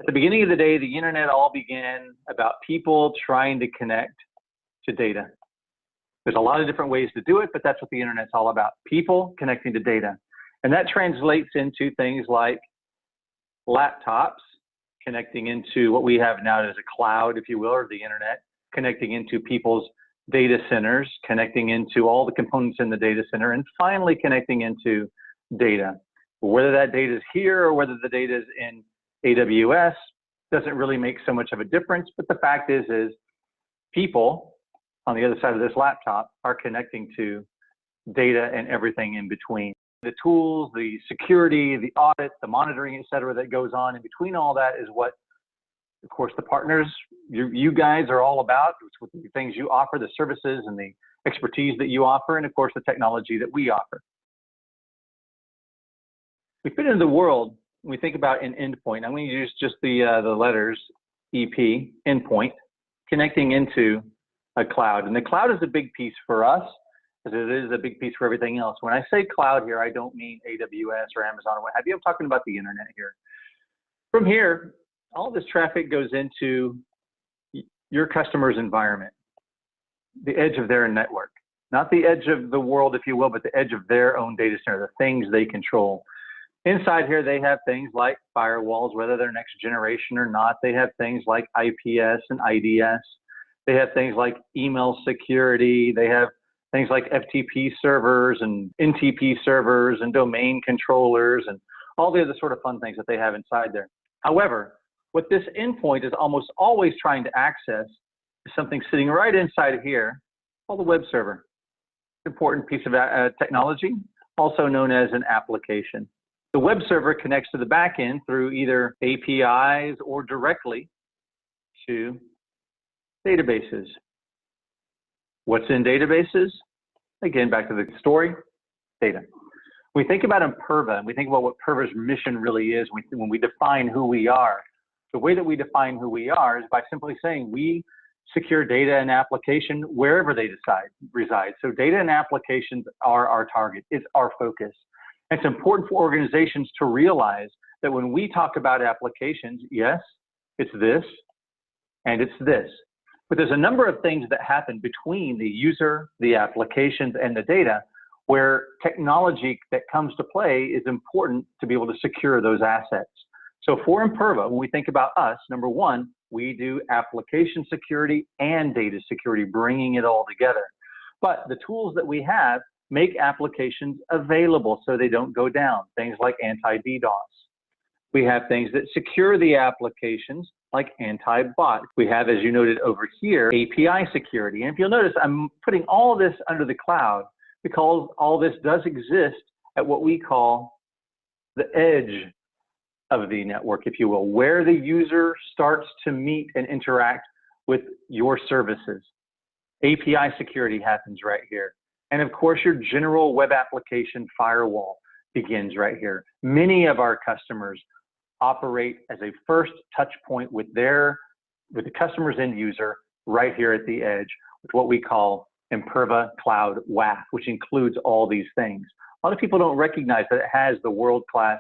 At the beginning of the day, the internet all began about people trying to connect to data. There's a lot of different ways to do it, but that's what the internet's all about. People connecting to data. And that translates into things like laptops connecting into what we have now as a cloud, if you will, or the internet, connecting into people's data centers, connecting into all the components in the data center, and finally connecting into data. Whether that data is here or whether the data is in AWS doesn't really make so much of a difference, but the fact is people on the other side of this laptop are connecting to data and everything in between. The tools, the security, the audit, the monitoring, et cetera, that goes on in between all that is what, of course, the partners, you guys are all about. It's what the things you offer, the services and the expertise that you offer, and of course, the technology that we offer. We fit into the world, when we think about an endpoint. I'm going to use just the letters EP, endpoint, connecting into a cloud. And the cloud is a big piece for us, as it is a big piece for everything else. When I say cloud here, I don't mean AWS or Amazon or what have you. I'm talking about the internet here. From here, all this traffic goes into your customer's environment, the edge of their network, not the edge of the world, if you will, but the edge of their own data center, the things they control. Inside here, they have things like firewalls, whether they're next generation or not. They have things like IPS and IDS. They have things like email security. They have things like FTP servers and NTP servers and domain controllers and all the other sort of fun things that they have inside there. However, what this endpoint is almost always trying to access is something sitting right inside of here called the web server. Important piece of technology, also known as an application. The web server connects to the back end through either APIs or directly to databases. What's in databases? Again, back to the story, data. We think about Imperva, and we think about what Imperva's mission really is when we define who we are. The way that we define who we are is by simply saying we secure data and application wherever they reside. So data and applications are our target. It's our focus. It's important for organizations to realize that when we talk about applications, yes, it's this and it's this. But there's a number of things that happen between the user, the applications, and the data where technology that comes to play is important to be able to secure those assets. So for Imperva, when we think about us, number one, we do application security and data security, bringing it all together. But the tools that we have make applications available so they don't go down, things like anti-DDoS. We have things that secure the applications like anti-bot. We have, as you noted over here, API security. And if you'll notice, I'm putting all of this under the cloud because all this does exist at what we call the edge of the network, if you will, where the user starts to meet and interact with your services. API security happens right here. And of course, your general web application firewall begins right here. Many of our customers operate as a first touch point with the customer's end user right here at the edge with what we call Imperva Cloud WAF, which includes all these things. A lot of people don't recognize that it has the world-class,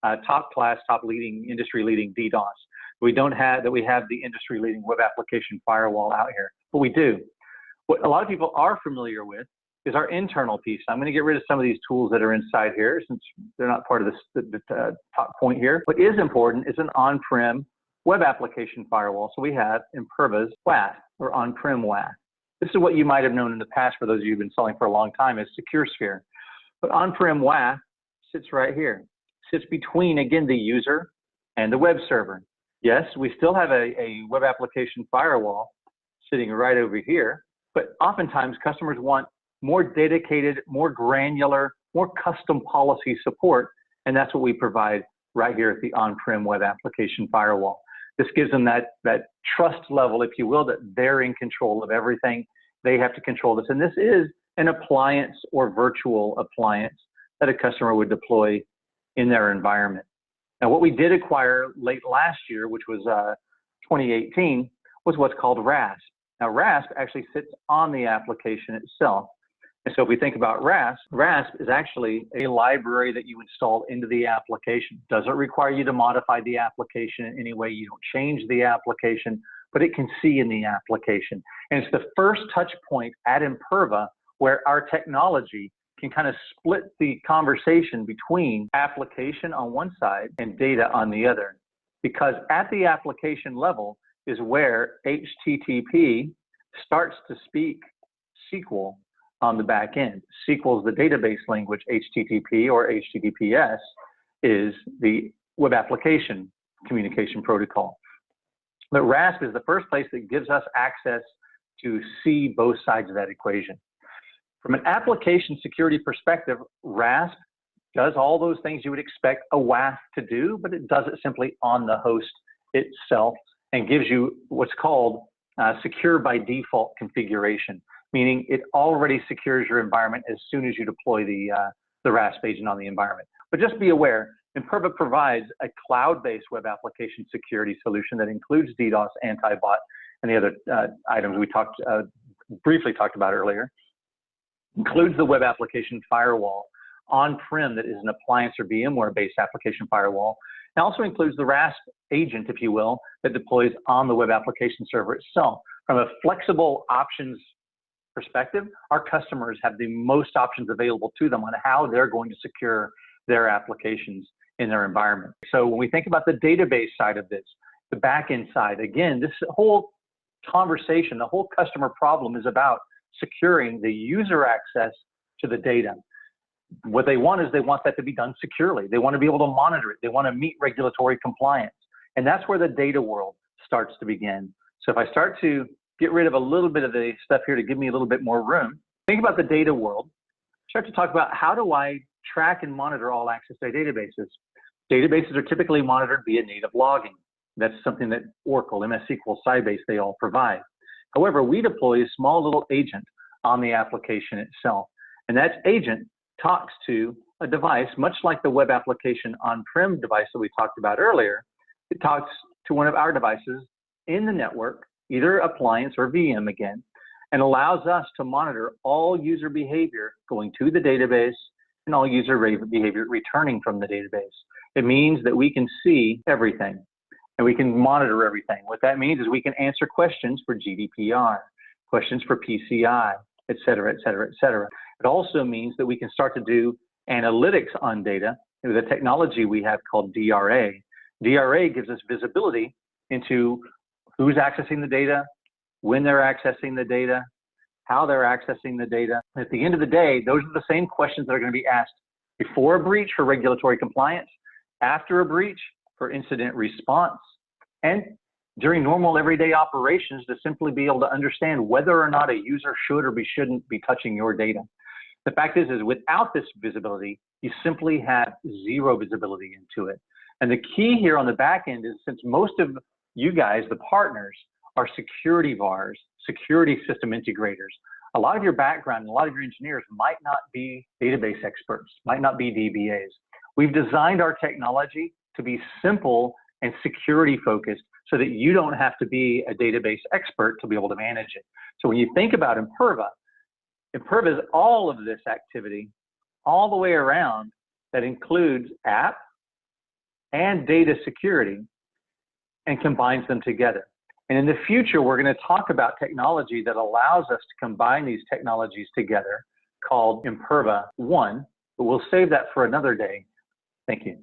top-leading, industry-leading DDoS. We have the industry-leading web application firewall out here, but we do. What a lot of people are familiar with is our internal piece. I'm going to get rid of some of these tools that are inside here since they're not part of the top point here. What is important is an on-prem web application firewall. So we have Imperva's WAF, or on-prem WAF. This is what you might have known in the past for those of you who've been selling for a long time as SecureSphere. But on-prem WAF sits right here, sits between, again, the user and the web server. Yes, we still have a web application firewall sitting right over here, but oftentimes customers want more dedicated, more granular, more custom policy support, and that's what we provide right here at the on-prem web application firewall. This gives them that trust level, if you will, that they're in control of everything. They have to control this, and this is an appliance or virtual appliance that a customer would deploy in their environment. Now, what we did acquire late last year, which was 2018, was what's called RASP. Now, RASP actually sits on the application itself. And so if we think about RASP is actually a library that you install into the application. Doesn't require you to modify the application in any way. You don't change the application, but it can see in the application. And it's the first touch point at Imperva where our technology can kind of split the conversation between application on one side and data on the other. Because at the application level is where HTTP starts to speak SQL on the back end. SQL is the database language. HTTP or HTTPS is the web application communication protocol. But RASP is the first place that gives us access to see both sides of that equation. From an application security perspective, RASP does all those things you would expect a WAF to do, but it does it simply on the host itself and gives you what's called secure by default configuration, meaning it already secures your environment as soon as you deploy the RASP agent on the environment. But just be aware, Imperva provides a cloud-based web application security solution that includes DDoS, anti-bot, and the other items we briefly talked about earlier. Includes the web application firewall on-prem that is an appliance or VMware-based application firewall. It also includes the RASP agent, if you will, that deploys on the web application server itself. From a flexible options perspective, our customers have the most options available to them on how they're going to secure their applications in their environment. So when we think about the database side of this, the backend side, again, this whole conversation, the whole customer problem is about securing the user access to the data. What they want is they want that to be done securely. They want to be able to monitor it. They want to meet regulatory compliance. And that's where the data world starts to begin. So if I start to get rid of a little bit of the stuff here to give me a little bit more room, think about the data world. Start to talk about how do I track and monitor all access to databases. Databases are typically monitored via native logging. That's something that Oracle, MS SQL, Sybase, they all provide. However, we deploy a small little agent on the application itself. And that agent talks to a device, much like the web application on-prem device that we talked about earlier. It talks to one of our devices in the network, either appliance or VM again, and allows us to monitor all user behavior going to the database and all user behavior returning from the database. It means that we can see everything and we can monitor everything. What that means is we can answer questions for GDPR, questions for PCI, et cetera, et cetera, et cetera. It also means that we can start to do analytics on data with a technology we have called DRA. DRA gives us visibility into who's accessing the data, when they're accessing the data, how they're accessing the data. At the end of the day, those are the same questions that are going to be asked before a breach for regulatory compliance, after a breach for incident response, and during normal everyday operations to simply be able to understand whether or not a user should or shouldn't be touching your data. The fact is without this visibility, you simply have zero visibility into it. And the key here on the back end is, since most of you guys, the partners, are security VARs, security system integrators, a lot of your background and a lot of your engineers might not be database experts, might not be DBAs. We've designed our technology to be simple and security focused so that you don't have to be a database expert to be able to manage it. So when you think about Imperva, Imperva is all of this activity all the way around that includes app and data security and combines them together. And in the future, we're going to talk about technology that allows us to combine these technologies together called Imperva 1, but we'll save that for another day. Thank you.